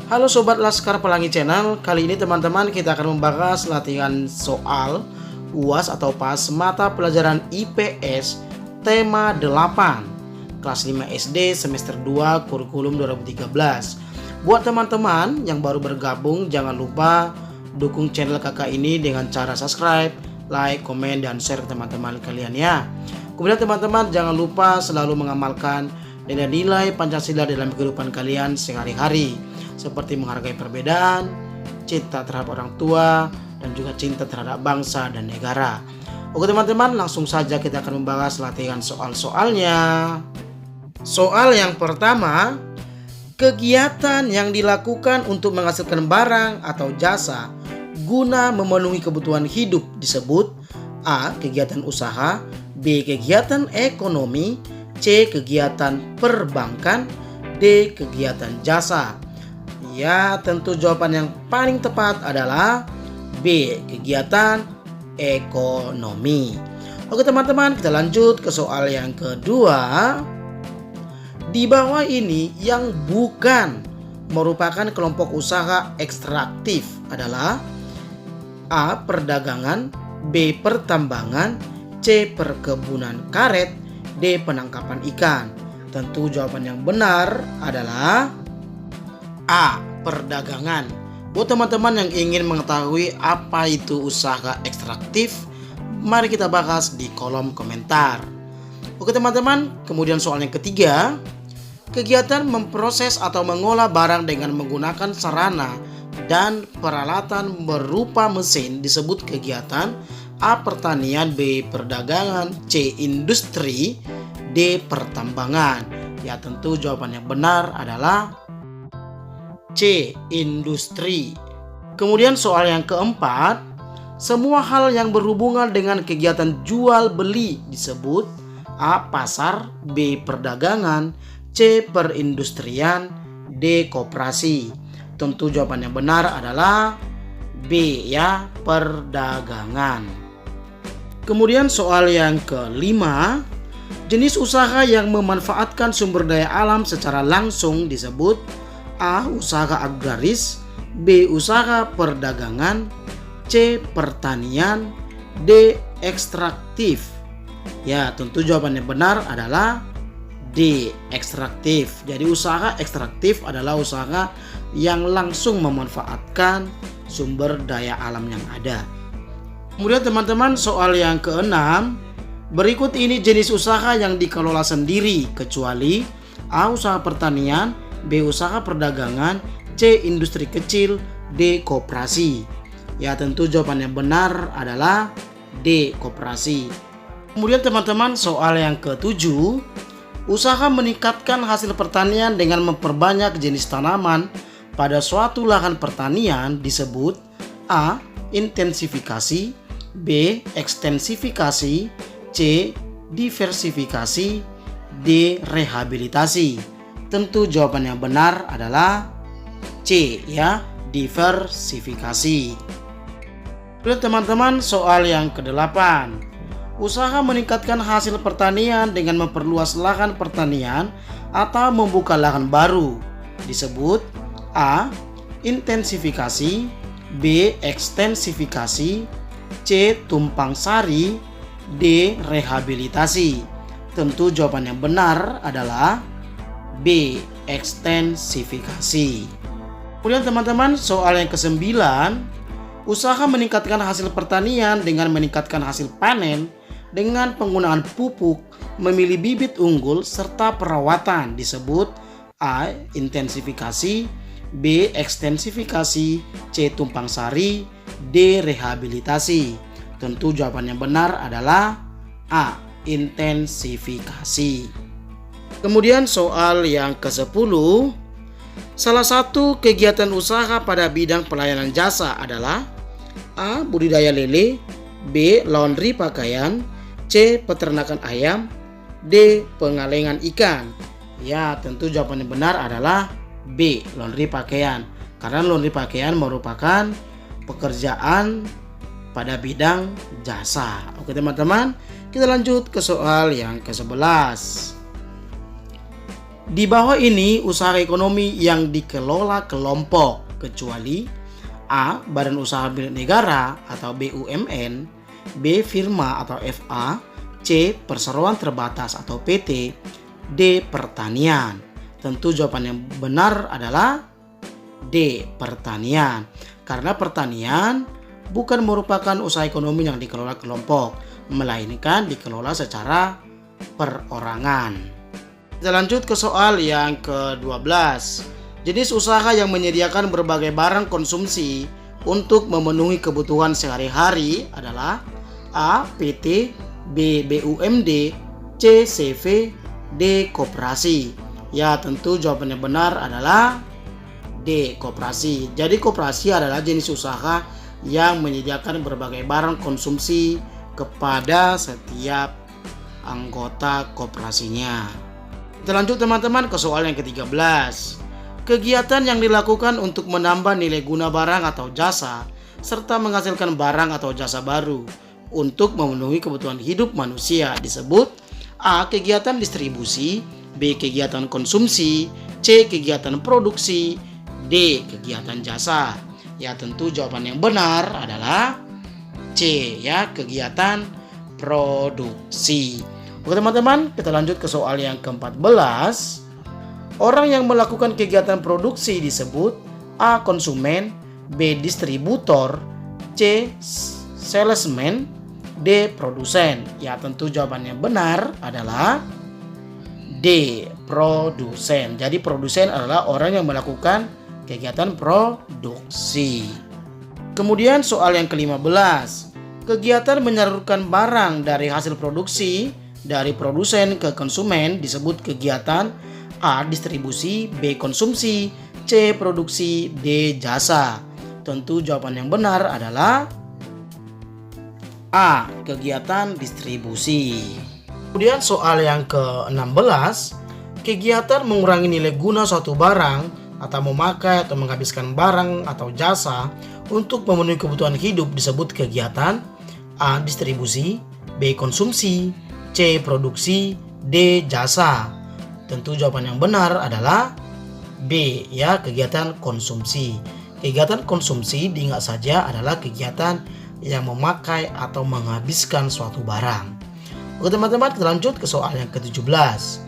Halo Sobat Laskar Pelangi Channel, kali ini teman-teman kita akan membahas latihan soal UAS atau PAS mata pelajaran IPS tema 8 kelas 5 SD semester 2 kurikulum 2013. Buat teman-teman yang baru bergabung, jangan lupa dukung channel kakak ini dengan cara subscribe, like, komen, dan share ke teman-teman kalian ya. Kemudian teman-teman jangan lupa selalu mengamalkan nilai-nilai Pancasila dalam kehidupan kalian sehari-hari, seperti menghargai perbedaan, cinta terhadap orang tua, dan juga cinta terhadap bangsa dan negara. Oke teman-teman, langsung saja kita akan membahas latihan soal-soalnya. Soal yang pertama, kegiatan yang dilakukan untuk menghasilkan barang atau jasa guna memenuhi kebutuhan hidup disebut A. Kegiatan usaha, B. Kegiatan ekonomi, C. Kegiatan perbankan, D. Kegiatan jasa. Ya, tentu jawaban yang paling tepat adalah B. Kegiatan ekonomi. Oke teman-teman, kita lanjut ke soal yang kedua. Di bawah ini yang bukan merupakan kelompok usaha ekstraktif adalah A. Perdagangan, B. Pertambangan, C. Perkebunan karet, D. Penangkapan ikan. Tentu jawaban yang benar adalah A. Perdagangan. Buat teman-teman yang ingin mengetahui apa itu usaha ekstraktif, mari kita bahas di kolom komentar. Oke teman-teman, kemudian soal yang ketiga, kegiatan memproses atau mengolah barang dengan menggunakan sarana dan peralatan berupa mesin disebut kegiatan A. Pertanian, B. Perdagangan, C. Industri, D. Pertambangan. Ya, tentu jawaban yang benar adalah C. Industri. Kemudian soal yang keempat, semua hal yang berhubungan dengan kegiatan jual beli disebut A. Pasar, B. Perdagangan, C. Perindustrian, D. Koperasi. Tentu jawaban yang benar adalah B, ya, perdagangan. Kemudian soal yang kelima, jenis usaha yang memanfaatkan sumber daya alam secara langsung disebut A. Usaha agraris, B. Usaha perdagangan, C. Pertanian, D. Ekstraktif. Ya, tentu jawaban yang benar adalah D. Ekstraktif. Jadi usaha ekstraktif adalah usaha yang langsung memanfaatkan sumber daya alam yang ada. Kemudian teman-teman, soal yang keenam, berikut ini jenis usaha yang dikelola sendiri kecuali A. Usaha pertanian, B. Usaha perdagangan, C. Industri kecil, D. Koperasi. Ya, tentu jawaban yang benar adalah D. Koperasi. Kemudian teman-teman, soal yang ketujuh, usaha meningkatkan hasil pertanian dengan memperbanyak jenis tanaman pada suatu lahan pertanian disebut A. Intensifikasi, B. Ekstensifikasi, C. Diversifikasi, D. Rehabilitasi. Tentu jawaban yang benar adalah C, ya, diversifikasi. Kemudian teman-teman, soal yang ke-8. Usaha meningkatkan hasil pertanian dengan memperluas lahan pertanian atau membuka lahan baru disebut A. Intensifikasi, B. Ekstensifikasi, C. Tumpang sari, D. Rehabilitasi. Tentu jawaban yang benar adalah B. Ekstensifikasi. Kemudian teman-teman, soal yang ke-9, usaha meningkatkan hasil pertanian dengan meningkatkan hasil panen dengan penggunaan pupuk, memilih bibit unggul, serta perawatan disebut A. Intensifikasi, B. Ekstensifikasi, C. Tumpang sari, D. Rehabilitasi. Tentu jawaban yang benar adalah A. Intensifikasi. Kemudian soal yang ke-10, salah satu kegiatan usaha pada bidang pelayanan jasa adalah A. Budidaya lele, B. Laundry pakaian, C. Peternakan ayam, D. Pengalengan ikan. Ya, tentu jawaban yang benar adalah B. Laundry pakaian. Karena laundry pakaian merupakan pekerjaan pada bidang jasa. Oke teman-teman, kita lanjut ke soal yang ke-11. Di bawah ini usaha ekonomi yang dikelola kelompok kecuali A. Badan Usaha Milik Negara atau BUMN, B. Firma atau FA, C. Perseroan Terbatas atau PT, D. Pertanian. Tentu jawaban yang benar adalah D. Pertanian. Karena pertanian bukan merupakan usaha ekonomi yang dikelola kelompok, melainkan dikelola secara perorangan. Kita lanjut ke soal yang ke-12. Jenis usaha yang menyediakan berbagai barang konsumsi untuk memenuhi kebutuhan sehari-hari adalah A. PT, B. BUMD, C. CV, D. Koperasi. Ya, tentu jawaban yang benar adalah D. Koperasi. Jadi koperasi adalah jenis usaha yang menyediakan berbagai barang konsumsi kepada setiap anggota koperasinya. Kita lanjut teman-teman ke soal yang ke-13. Kegiatan yang dilakukan untuk menambah nilai guna barang atau jasa serta menghasilkan barang atau jasa baru untuk memenuhi kebutuhan hidup manusia disebut A. Kegiatan distribusi, B. Kegiatan konsumsi, C. Kegiatan produksi, D. Kegiatan jasa. Ya, tentu jawaban yang benar adalah C, ya, kegiatan produksi. Oke teman-teman, kita lanjut ke soal yang ke-14. Orang yang melakukan kegiatan produksi disebut A. Konsumen, B. Distributor, C. Salesman, D. Produsen. Ya, tentu jawaban yang benar adalah D. Produsen. Jadi produsen adalah orang yang melakukan kegiatan produksi. Kemudian soal yang ke-15. Kegiatan menyalurkan barang dari hasil produksi dari produsen ke konsumen disebut kegiatan A. Distribusi, B. Konsumsi, C. Produksi, D. Jasa. Tentu jawaban yang benar adalah A. Kegiatan distribusi. Kemudian soal yang ke-16. Kegiatan mengurangi nilai guna suatu barang atau memakai atau menghabiskan barang atau jasa untuk memenuhi kebutuhan hidup disebut kegiatan A. Distribusi, B. Konsumsi, C. Produksi, D. Jasa. Tentu jawaban yang benar adalah B, ya, kegiatan konsumsi. Kegiatan konsumsi diingat saja adalah kegiatan yang memakai atau menghabiskan suatu barang. Oke teman-teman, kita lanjut ke soal yang ke-17.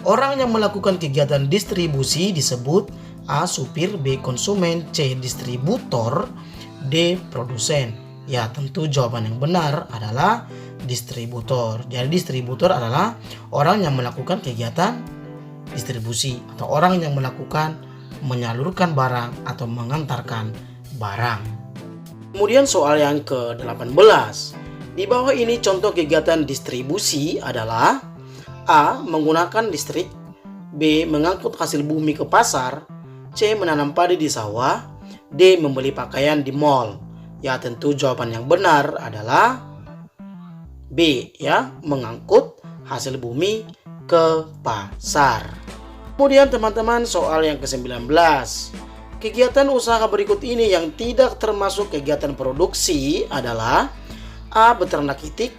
Orang yang melakukan kegiatan distribusi disebut A. Supir, B. Konsumen, C. Distributor, D. Produsen. Ya, tentu jawaban yang benar adalah distributor. Jadi distributor adalah orang yang melakukan kegiatan distribusi atau orang yang melakukan menyalurkan barang atau mengantarkan barang. Kemudian soal yang ke-18. Di bawah ini contoh kegiatan distribusi adalah A. Menggunakan listrik, B. Mengangkut hasil bumi ke pasar, C. Menanam padi di sawah, D. Membeli pakaian di mall. Ya, tentu jawaban yang benar adalah B, ya, mengangkut hasil bumi ke pasar. Kemudian teman-teman soal yang ke-19. Kegiatan usaha berikut ini yang tidak termasuk kegiatan produksi adalah A. Beternak itik,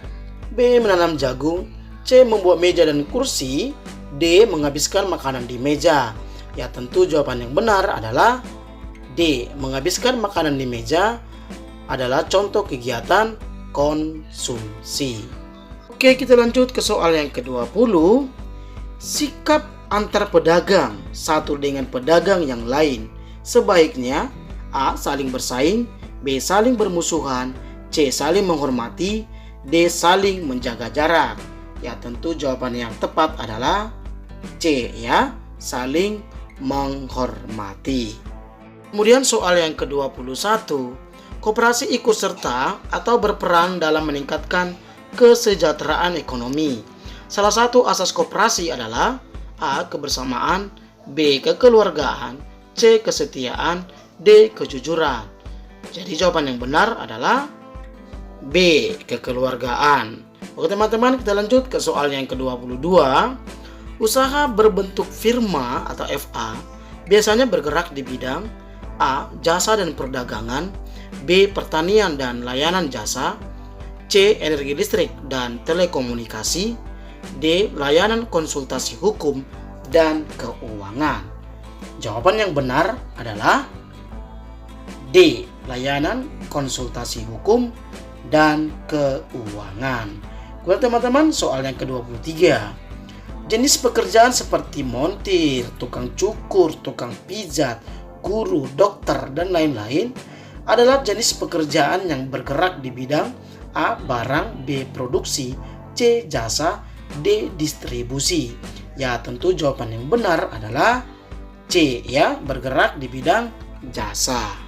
B. Menanam jagung, C. Membuat meja dan kursi, D. Menghabiskan makanan di meja. Ya, tentu jawaban yang benar adalah D. Menghabiskan makanan di meja adalah contoh kegiatan konsumsi. Oke, kita lanjut ke soal yang ke-20. Sikap antar pedagang satu dengan pedagang yang lain sebaiknya A. Saling bersaing, B. Saling bermusuhan, C. Saling menghormati, D. Saling menjaga jarak. Ya, tentu jawaban yang tepat adalah C, ya, saling menghormati. Kemudian soal yang ke-21. Koperasi ikut serta atau berperan dalam meningkatkan kesejahteraan ekonomi. Salah satu asas koperasi adalah A. Kebersamaan, B. Kekeluargaan, C. Kesetiaan, D. Kejujuran. Jadi jawaban yang benar adalah B. Kekeluargaan. Oke teman-teman, kita lanjut ke soal yang ke-22. Usaha berbentuk firma atau FA biasanya bergerak di bidang A. Jasa dan perdagangan, B. Pertanian dan layanan jasa, C. Energi listrik dan telekomunikasi, D. Layanan konsultasi hukum dan keuangan. Jawaban yang benar adalah D. Layanan konsultasi hukum dan keuangan. Kemudian teman-teman, soal yang ke-23. Jenis pekerjaan seperti montir, tukang cukur, tukang pijat, guru, dokter, dan lain-lain adalah jenis pekerjaan yang bergerak di bidang A. Barang, B. Produksi, C. Jasa, D. Distribusi. Ya, tentu jawaban yang benar adalah C, ya, bergerak di bidang jasa.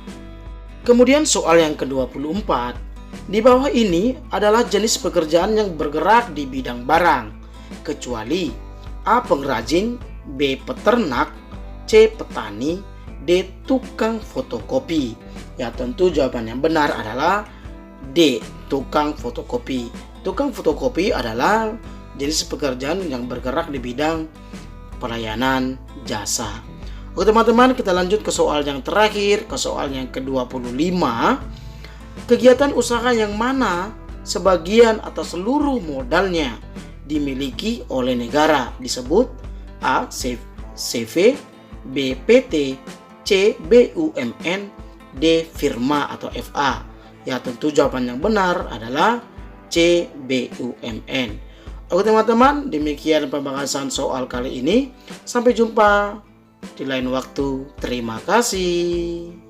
Kemudian soal yang ke-24. Di bawah ini adalah jenis pekerjaan yang bergerak di bidang barang, kecuali A. Pengrajin, B. Peternak, C. Petani, D. Tukang fotokopi. Ya, tentu jawaban yang benar adalah D. Tukang fotokopi. Tukang fotokopi adalah jenis pekerjaan yang bergerak di bidang pelayanan jasa. Oke teman-teman, kita lanjut ke soal yang terakhir, ke soal yang ke-25. Kegiatan usaha yang mana sebagian atau seluruh modalnya dimiliki oleh negara disebut A. CV, B. PT, C. BUMN, D. Firma atau FA. Ya, tentu jawaban yang benar adalah C. BUMN. Oke teman-teman, demikian pembahasan soal kali ini. Sampai jumpa di lain waktu. Terima kasih.